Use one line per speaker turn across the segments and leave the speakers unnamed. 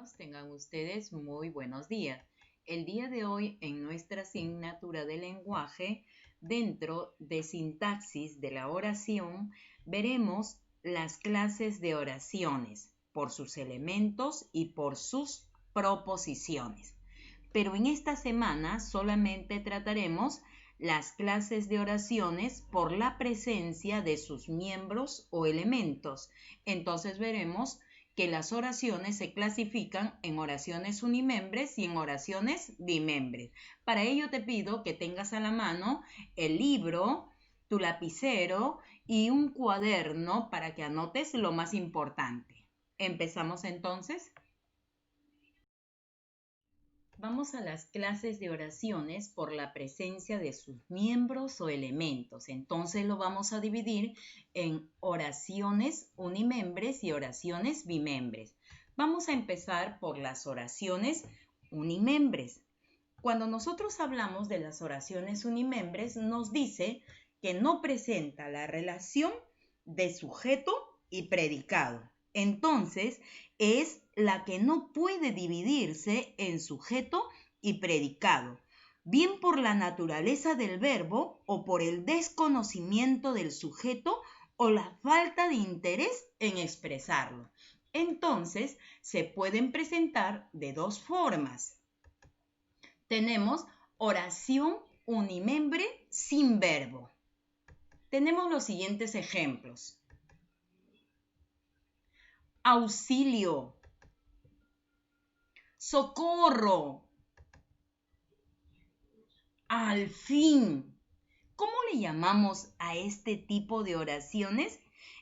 niños, tengan ustedes muy buenos días. El día de hoy en nuestra asignatura de lenguaje, dentro de sintaxis de la oración, veremos las clases de oraciones por sus elementos y por sus proposiciones. Pero en esta semana solamente trataremos las clases de oraciones por la presencia de sus miembros o elementos. Entonces veremos que las oraciones se clasifican en oraciones unimembres y en oraciones bimembres. Para ello te pido que tengas a la mano el libro, tu lapicero y un cuaderno para que anotes lo más importante. ¿Empezamos entonces? Vamos a las clases de oraciones por la presencia de sus miembros o elementos. Entonces lo vamos a dividir en oraciones unimembres y oraciones bimembres. Vamos a empezar por las oraciones unimembres. Cuando nosotros hablamos de las oraciones unimembres, nos dice que no presenta la relación de sujeto y predicado. Entonces, es la que no puede dividirse en sujeto y predicado, bien por la naturaleza del verbo o por el desconocimiento del sujeto o la falta de interés en expresarlo. Entonces, se pueden presentar de dos formas. Tenemos oración unimembre sin verbo. Tenemos los siguientes ejemplos. Auxilio, socorro, al fin. ¿Cómo le llamamos a este tipo de oraciones?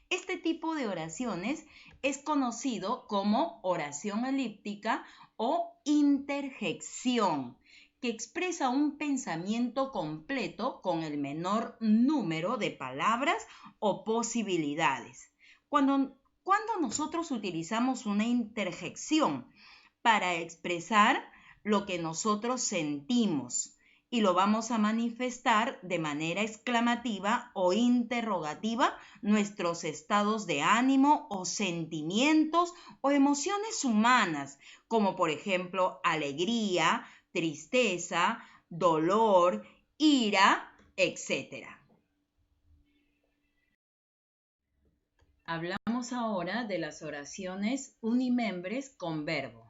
Este tipo de oraciones es conocido como oración elíptica o interjección, que expresa un pensamiento completo con el menor número de palabras o posibilidades. Cuando nosotros utilizamos una interjección para expresar lo que nosotros sentimos y lo vamos a manifestar de manera exclamativa o interrogativa nuestros estados de ánimo o sentimientos o emociones humanas, como por ejemplo alegría, tristeza, dolor, ira, etc. Hablamos ahora de las oraciones unimembres con verbo.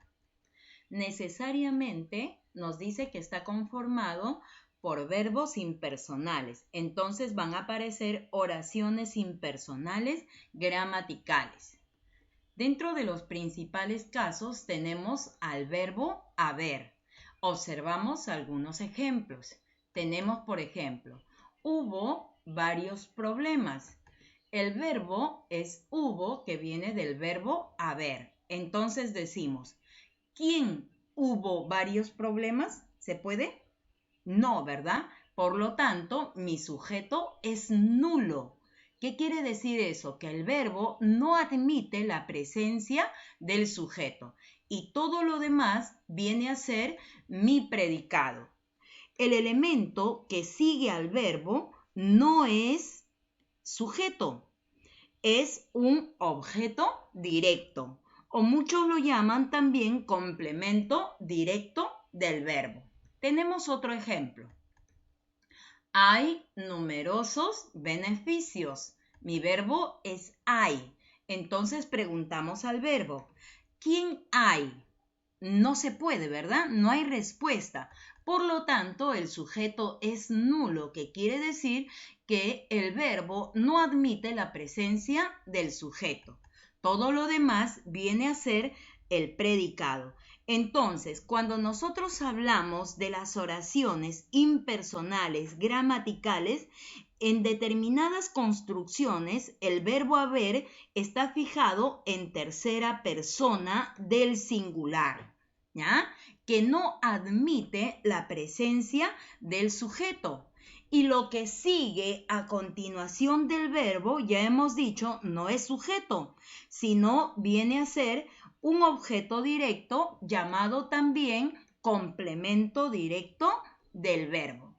Necesariamente nos dice que está conformado por verbos impersonales. Entonces van a aparecer oraciones impersonales gramaticales. Dentro de los principales casos tenemos al verbo haber. Observamos algunos ejemplos. Tenemos, por ejemplo, hubo varios problemas. El verbo es hubo, que viene del verbo haber. Entonces decimos, ¿quién hubo varios problemas? ¿Se puede? No, ¿verdad? Por lo tanto, mi sujeto es nulo. ¿Qué quiere decir eso? Que el verbo no admite la presencia del sujeto y todo lo demás viene a ser mi predicado. El elemento que sigue al verbo no es sujeto, es un objeto directo o muchos lo llaman también complemento directo del verbo. Tenemos otro ejemplo. Hay numerosos beneficios. Mi verbo es hay. Entonces preguntamos al verbo, ¿quién hay? No se puede, ¿verdad? No hay respuesta. Por lo tanto, el sujeto es nulo, que quiere decir que el verbo no admite la presencia del sujeto. Todo lo demás viene a ser el predicado. Entonces, cuando nosotros hablamos de las oraciones impersonales gramaticales, en determinadas construcciones el verbo haber está fijado en tercera persona del singular, ¿ya? Que no admite la presencia del sujeto. Y lo que sigue a continuación del verbo, ya hemos dicho, no es sujeto, sino viene a ser un objeto directo llamado también complemento directo del verbo.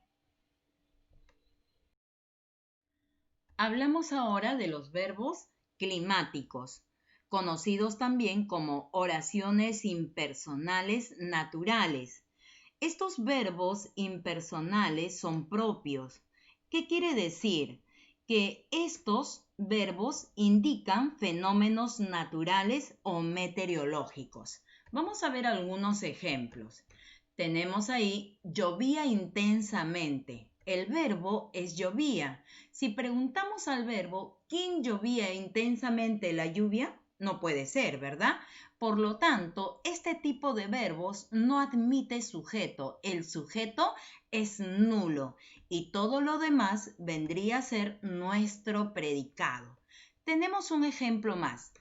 Hablamos ahora de los verbos climáticos. conocidos también como oraciones impersonales naturales. Estos verbos impersonales son propios. ¿Qué quiere decir? Que estos verbos indican fenómenos naturales o meteorológicos. Vamos a ver algunos ejemplos. Tenemos ahí llovía intensamente. El verbo es llovía. Si preguntamos al verbo, ¿quién llovía intensamente la lluvia? No puede ser, ¿verdad? Por lo tanto, este tipo de verbos no admite sujeto. El sujeto es nulo y todo lo demás vendría a ser nuestro predicado. Tenemos un ejemplo más.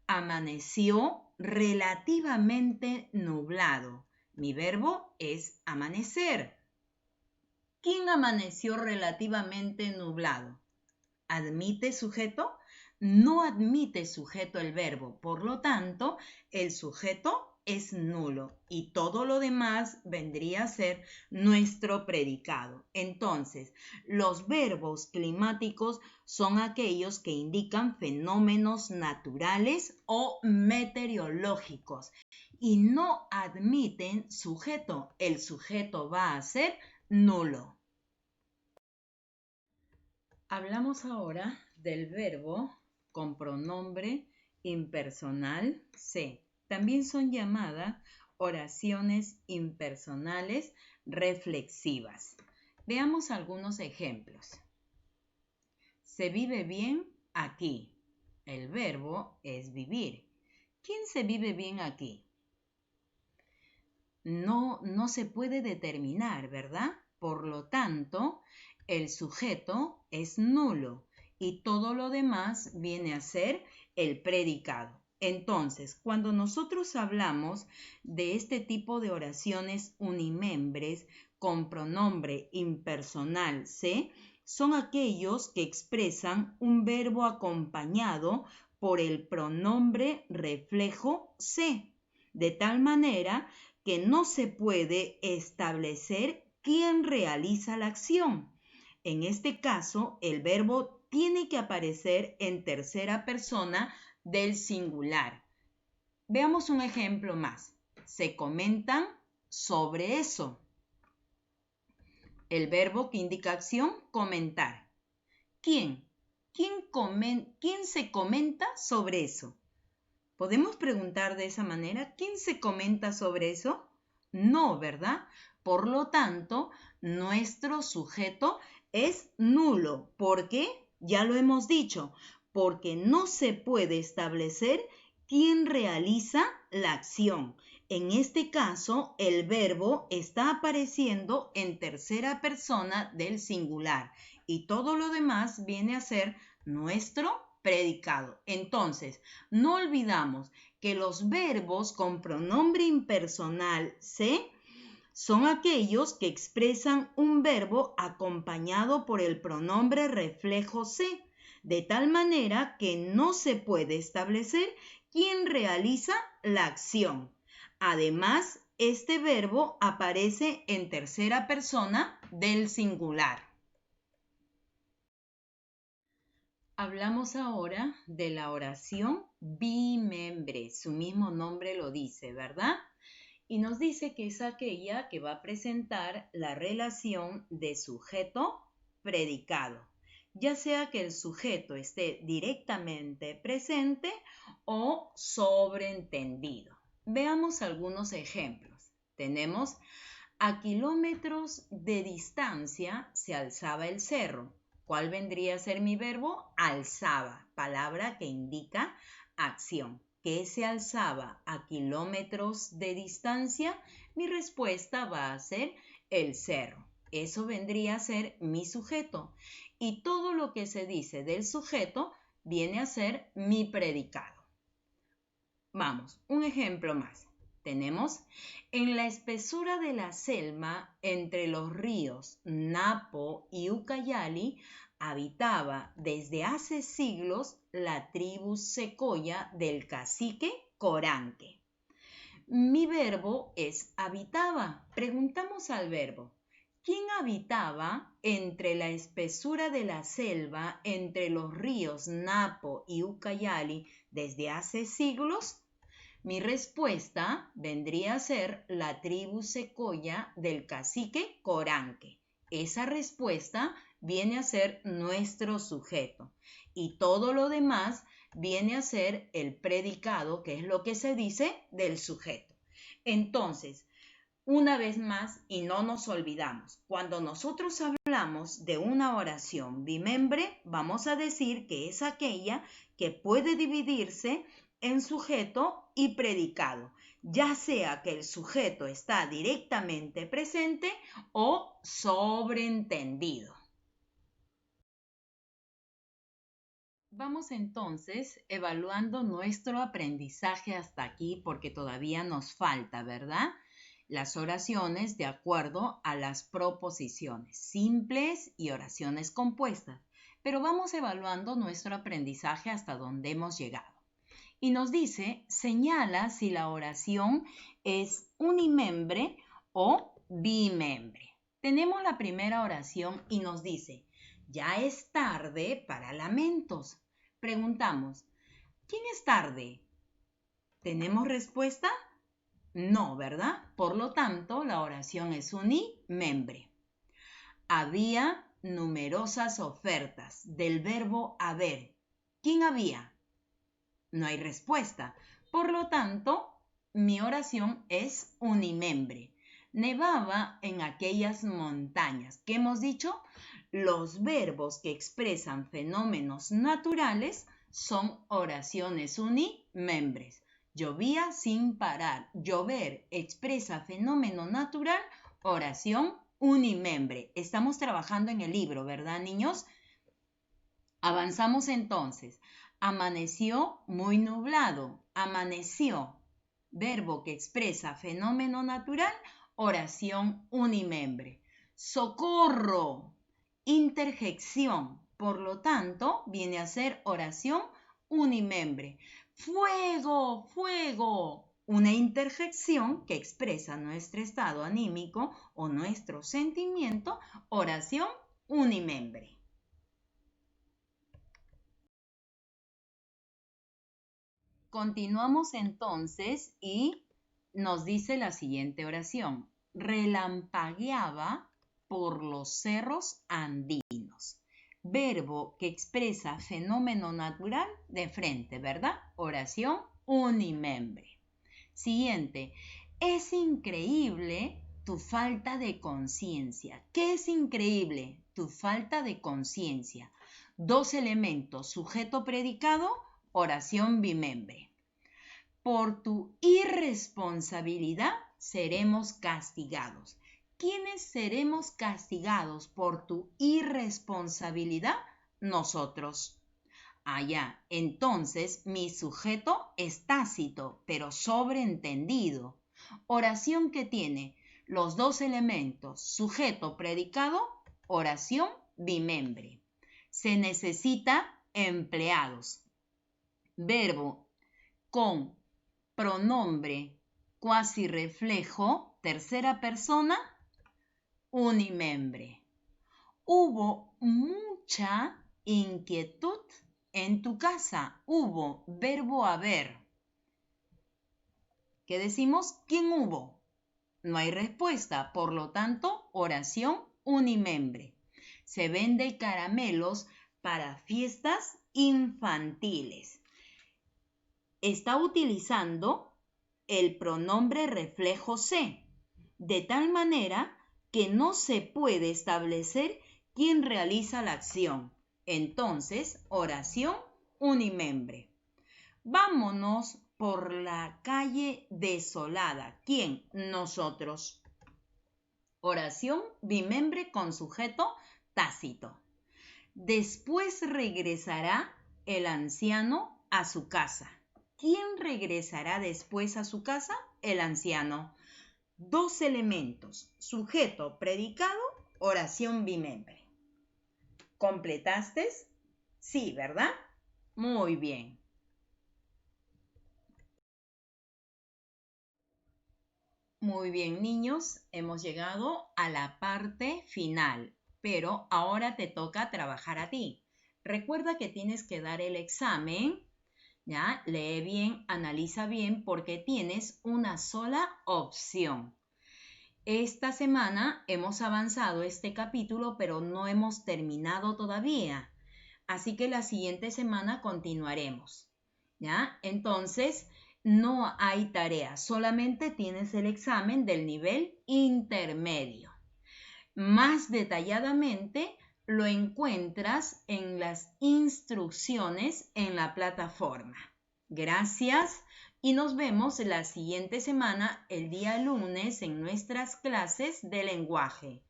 Amaneció relativamente nublado. Mi verbo es amanecer. ¿Quién amaneció relativamente nublado? ¿Admite sujeto? No admite sujeto el verbo, por lo tanto, el sujeto es nulo y todo lo demás vendría a ser nuestro predicado. Entonces, los verbos climáticos son aquellos que indican fenómenos naturales o meteorológicos y no admiten sujeto. El sujeto va a ser nulo. Hablamos ahora del verbo con pronombre impersonal se. También son llamadas oraciones impersonales reflexivas. Veamos algunos ejemplos. Se vive bien aquí. El verbo es vivir. ¿Quién se vive bien aquí? No se puede determinar, ¿verdad? Por lo tanto, el sujeto es nulo y todo lo demás viene a ser el predicado. Entonces, cuando nosotros hablamos de este tipo de oraciones unimembres con pronombre impersonal se, son aquellos que expresan un verbo acompañado por el pronombre reflejo se, de tal manera que no se puede establecer quién realiza la acción. En este caso, el verbo tiene que aparecer en tercera persona del singular. Veamos un ejemplo más. Se comentan sobre eso. El verbo que indica acción, comentar. ¿Quién? ¿Quién se comenta sobre eso? ¿Podemos preguntar de esa manera? ¿Quién se comenta sobre eso? No, ¿verdad? Por lo tanto, nuestro sujeto es nulo. ¿Por qué? Ya lo hemos dicho, porque no se puede establecer quién realiza la acción. En este caso, el verbo está apareciendo en tercera persona del singular y todo lo demás viene a ser nuestro predicado. Entonces, no olvidamos que los verbos con pronombre impersonal se son aquellos que expresan un verbo acompañado por el pronombre reflejo se, de tal manera que no se puede establecer quién realiza la acción. Además, este verbo aparece en tercera persona del singular. Hablamos ahora de la oración bimembre. Su mismo nombre lo dice, ¿verdad? Y nos dice que es aquella que va a presentar la relación de sujeto-predicado, ya sea que el sujeto esté directamente presente o sobreentendido. Veamos algunos ejemplos. Tenemos: a kilómetros de distancia se alzaba el cerro. ¿Cuál vendría a ser mi verbo? Alzaba, palabra que indica acción. ¿Qué se alzaba a kilómetros de distancia? Mi respuesta va a ser el cerro. Eso vendría a ser mi sujeto. Y todo lo que se dice del sujeto viene a ser mi predicado. Vamos, un ejemplo más. Tenemos: en la espesura de la selva entre los ríos Napo y Ucayali habitaba desde hace siglos la tribu secoya del cacique Coranque. Mi verbo es habitaba. Preguntamos al verbo: ¿Quién habitaba entre la espesura de la selva, entre los ríos Napo y Ucayali desde hace siglos? Mi respuesta vendría a ser la tribu Secoya del cacique Coranque. Esa respuesta viene a ser nuestro sujeto y todo lo demás viene a ser el predicado, que es lo que se dice del sujeto. Entonces, una vez más, y no nos olvidamos, cuando nosotros hablamos de una oración bimembre, vamos a decir que es aquella que puede dividirse en sujeto y predicado, ya sea que el sujeto está directamente presente o sobreentendido. Vamos entonces evaluando nuestro aprendizaje hasta aquí porque todavía nos falta, ¿verdad? Las oraciones de acuerdo a las proposiciones simples y oraciones compuestas. Pero vamos evaluando nuestro aprendizaje hasta donde hemos llegado. Y nos dice, señala si la oración es unimembre o bimembre. Tenemos la primera oración y nos dice, ya es tarde para lamentos. Preguntamos, ¿quién es tarde? ¿Tenemos respuesta? No, ¿verdad? Por lo tanto, la oración es unimembre. Había numerosas ofertas del verbo haber. ¿Quién había? No hay respuesta. Por lo tanto, mi oración es unimembre. Nevaba en aquellas montañas. ¿Qué hemos dicho? Los verbos que expresan fenómenos naturales son oraciones unimembres. Llovía sin parar. Llover expresa fenómeno natural, oración unimembre. Estamos trabajando en el libro, ¿verdad, niños? Avanzamos entonces. Amaneció muy nublado. Amaneció. Verbo que expresa fenómeno natural, oración unimembre. Socorro. Interjección. Por lo tanto, viene a ser oración unimembre. Fuego, fuego. Una interjección que expresa nuestro estado anímico o nuestro sentimiento, oración unimembre. Continuamos entonces y nos dice la siguiente oración. Relampagueaba por los cerros andinos. Verbo que expresa fenómeno natural de frente, ¿verdad? Oración unimembre. Siguiente. Es increíble tu falta de conciencia. ¿Qué es increíble? Tu falta de conciencia. Dos elementos, sujeto predicado, oración bimembre. Por tu irresponsabilidad seremos castigados. ¿Quiénes seremos castigados por tu irresponsabilidad? Nosotros. Allá, entonces mi sujeto es tácito, pero sobreentendido. Oración que tiene los dos elementos, sujeto predicado, oración bimembre. Se necesita empleados. Verbo con pronombre cuasi reflejo, tercera persona, unimembre. Hubo mucha inquietud en tu casa. Hubo, verbo haber. ¿Qué decimos? ¿Quién hubo? No hay respuesta, por lo tanto, oración unimembre. Se venden caramelos para fiestas infantiles. Está utilizando el pronombre reflejo se, de tal manera que no se puede establecer quién realiza la acción. Entonces, oración unimembre. Vámonos por la calle desolada. ¿Quién? Nosotros. Oración bimembre con sujeto tácito. Después regresará el anciano a su casa. ¿Quién regresará después a su casa? El anciano. Dos elementos, sujeto predicado, oración bimembre. ¿Completaste? Sí, ¿verdad? Muy bien. Muy bien, niños, hemos llegado a la parte final, pero ahora te toca trabajar a ti. Recuerda que tienes que dar el examen, ¿ya? Lee bien, analiza bien, porque tienes una sola opción. Esta semana hemos avanzado este capítulo, pero no hemos terminado todavía. Así que la siguiente semana continuaremos, ¿ya? Entonces, no hay tarea, solamente tienes el examen del nivel intermedio. Más detalladamente lo encuentras en las instrucciones en la plataforma. Gracias y nos vemos la siguiente semana, el día lunes, en nuestras clases de lenguaje.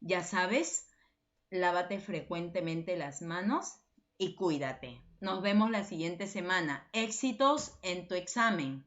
Ya sabes, lávate frecuentemente las manos y cuídate. Nos vemos la siguiente semana. Éxitos en tu examen.